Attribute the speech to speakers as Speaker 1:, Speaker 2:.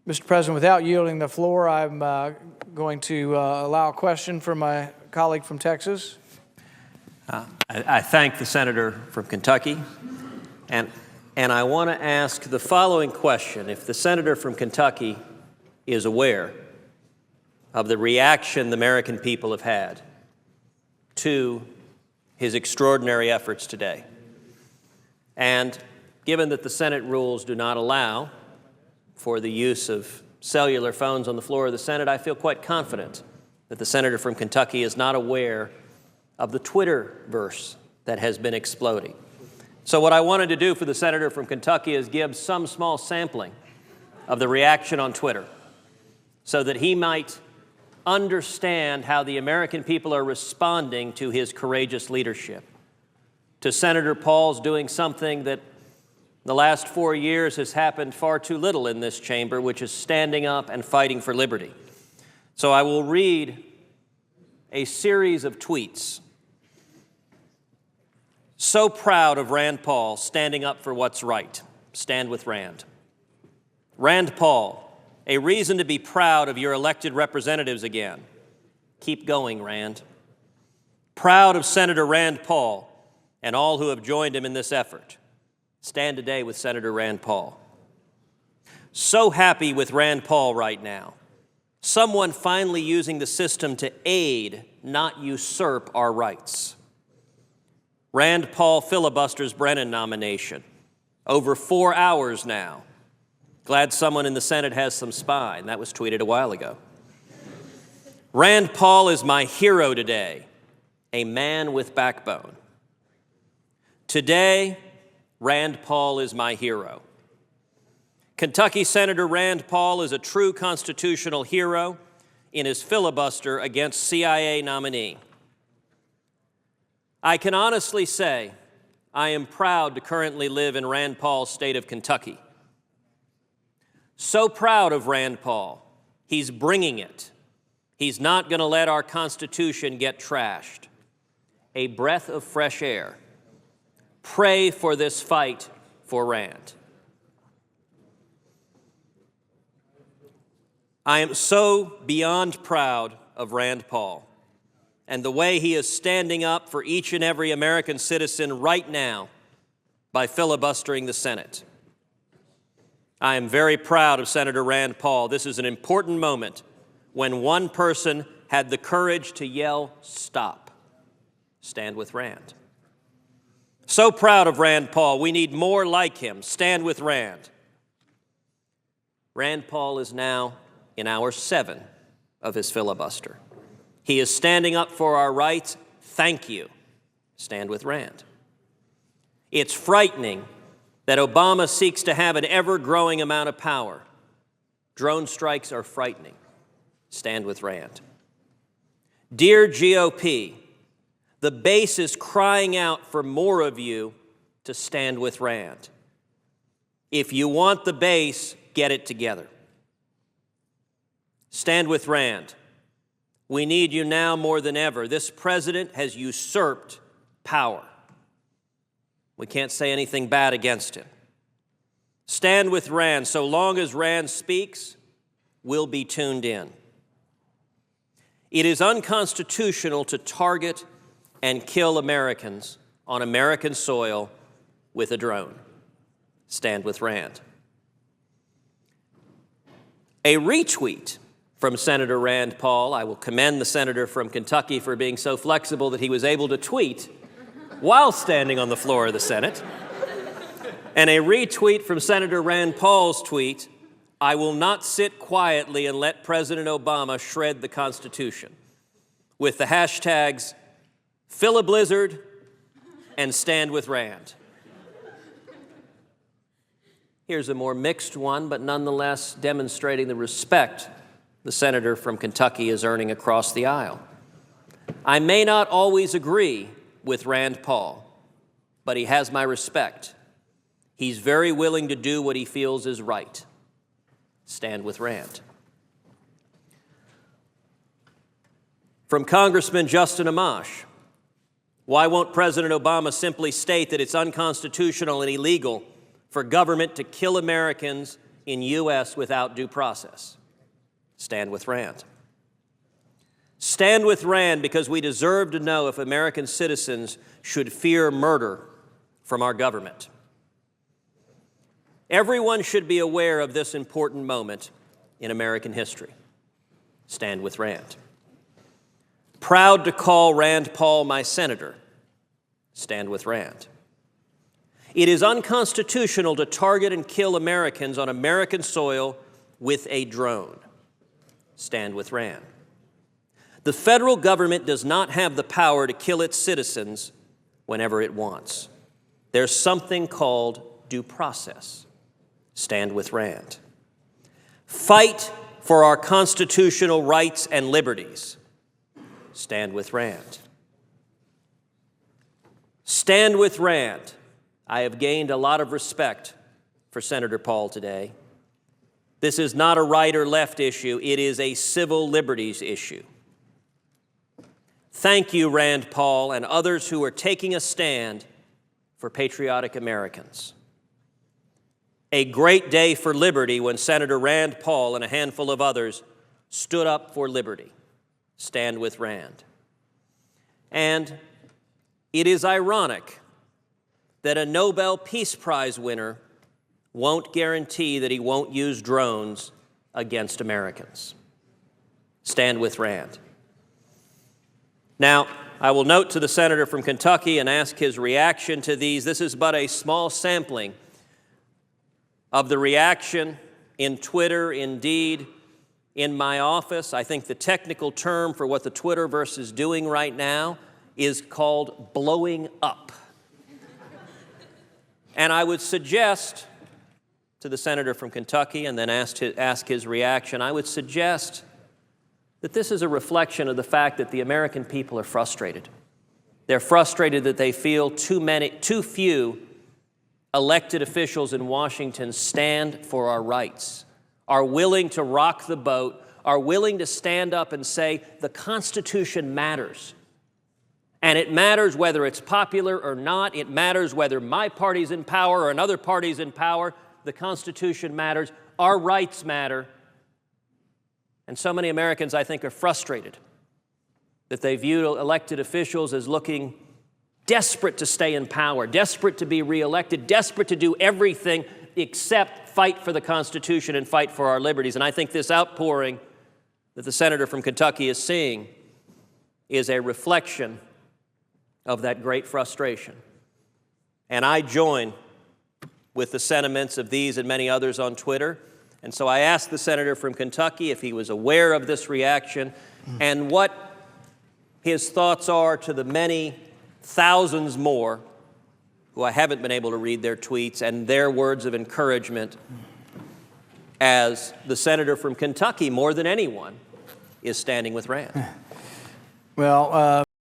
Speaker 1: Mr. President, without yielding the floor, I'm going to allow a question from my colleague from Texas.
Speaker 2: I thank the senator from Kentucky, and I want to ask the following question. If the senator from Kentucky is aware of the reaction the American people have had to his extraordinary efforts today, and given that the Senate rules do not allow for the use of cellular phones on the floor of the Senate, I feel quite confident that the senator from Kentucky is not aware of the Twitterverse that has been exploding. So what I wanted to do for the senator from Kentucky is give some small sampling of the reaction on Twitter so that he might understand how the American people are responding to his courageous leadership, to Senator Paul's doing something that the last 4 years has happened far too little in this chamber, which is standing up and fighting for liberty. So I will read a series of tweets. So proud of Rand Paul standing up for what's right. Stand with Rand. Rand Paul, a reason to be proud of your elected representatives again. Keep going, Rand. Proud of Senator Rand Paul and all who have joined him in this effort. Stand today with Senator Rand Paul. So happy with Rand Paul right now. Someone finally using the system to aid, not usurp our rights. Rand Paul filibuster's Brennan nomination. Over 4 hours now. Glad someone in the Senate has some spine. That was tweeted a while ago. Rand Paul is my hero today, a man with backbone. Today, Rand Paul is my hero. Kentucky Senator Rand Paul is a true constitutional hero in his filibuster against CIA nominee. I can honestly say I am proud to currently live in Rand Paul's state of Kentucky. So proud of Rand Paul. He's bringing it. He's not going to let our Constitution get trashed. A breath of fresh air. Pray for this fight for Rand. I am so beyond proud of Rand Paul and the way he is standing up for each and every American citizen right now by filibustering the Senate. I am very proud of Senator Rand Paul. This is an important moment when one person had the courage to yell, "Stop." Stand with Rand. So proud of Rand Paul. We need more like him. Stand with Rand. Rand Paul is now in hour 7 of his filibuster. He is standing up for our rights. Thank you. Stand with Rand. It's frightening that Obama seeks to have an ever-growing amount of power. Drone strikes are frightening. Stand with Rand. Dear GOP, the base is crying out for more of you to stand with Rand. If you want the base, get it together. Stand with Rand. We need you now more than ever. This president has usurped power. We can't say anything bad against him. Stand with Rand. So long as Rand speaks, we'll be tuned in. It is unconstitutional to target and kill Americans on American soil with a drone. Stand with Rand. A retweet from Senator Rand Paul. I will commend the senator from Kentucky for being so flexible that he was able to tweet while standing on the floor of the Senate. And a retweet from Senator Rand Paul's tweet, "I will not sit quietly and let President Obama shred the Constitution," with the hashtags Filiblizzard and Stand with Rand. Here's a more mixed one, but nonetheless demonstrating the respect the senator from Kentucky is earning across the aisle. I may not always agree with Rand Paul, but he has my respect. He's very willing to do what he feels is right. Stand with Rand. From Congressman Justin Amash, why won't President Obama simply state that it's unconstitutional and illegal for government to kill Americans in U.S. without due process. Stand with Rand. Stand with Rand because we deserve to know if American citizens should fear murder from our government. Everyone should be aware of this important moment in American history. Stand with Rand. Proud to call Rand Paul my senator. Stand with Rand. It is unconstitutional to target and kill Americans on American soil with a drone. Stand with Rand. The federal government does not have the power to kill its citizens whenever it wants. There's something called due process. Stand with Rand. Fight for our constitutional rights and liberties. Stand with Rand. Stand with Rand. I have gained a lot of respect for Senator Paul today. This is not a right or left issue. It is a civil liberties issue. Thank you, Rand Paul, and others who are taking a stand for patriotic Americans. A great day for liberty when Senator Rand Paul and a handful of others stood up for liberty. Stand with Rand. And it is ironic that a Nobel Peace Prize winner won't guarantee that he won't use drones against Americans. Stand with Rand. Now, I will note to the senator from Kentucky and ask his reaction to these. This is but a small sampling of the reaction in Twitter, indeed, in my office. I think the technical term for what the Twitterverse is doing right now is called blowing up. And I would suggest to the senator from Kentucky and then ask his reaction, I would suggest that this is a reflection of the fact that the American people are frustrated. They're frustrated that they feel too few elected officials in Washington stand for our rights, are willing to rock the boat, are willing to stand up and say the Constitution matters. And it matters whether it's popular or not. It matters whether my party's in power or another party's in power. The Constitution matters. Our rights matter. And so many Americans, I think, are frustrated that they view elected officials as looking desperate to stay in power, desperate to be reelected, desperate to do everything except fight for the Constitution and fight for our liberties. And I think this outpouring that the senator from Kentucky is seeing is a reflection of that great frustration. And I join with the sentiments of these and many others on Twitter. And so I asked the senator from Kentucky if he was aware of this reaction and what his thoughts are to the many thousands more who I haven't been able to read their tweets and their words of encouragement as the senator from Kentucky, more than anyone, is standing with Rand.
Speaker 1: Well,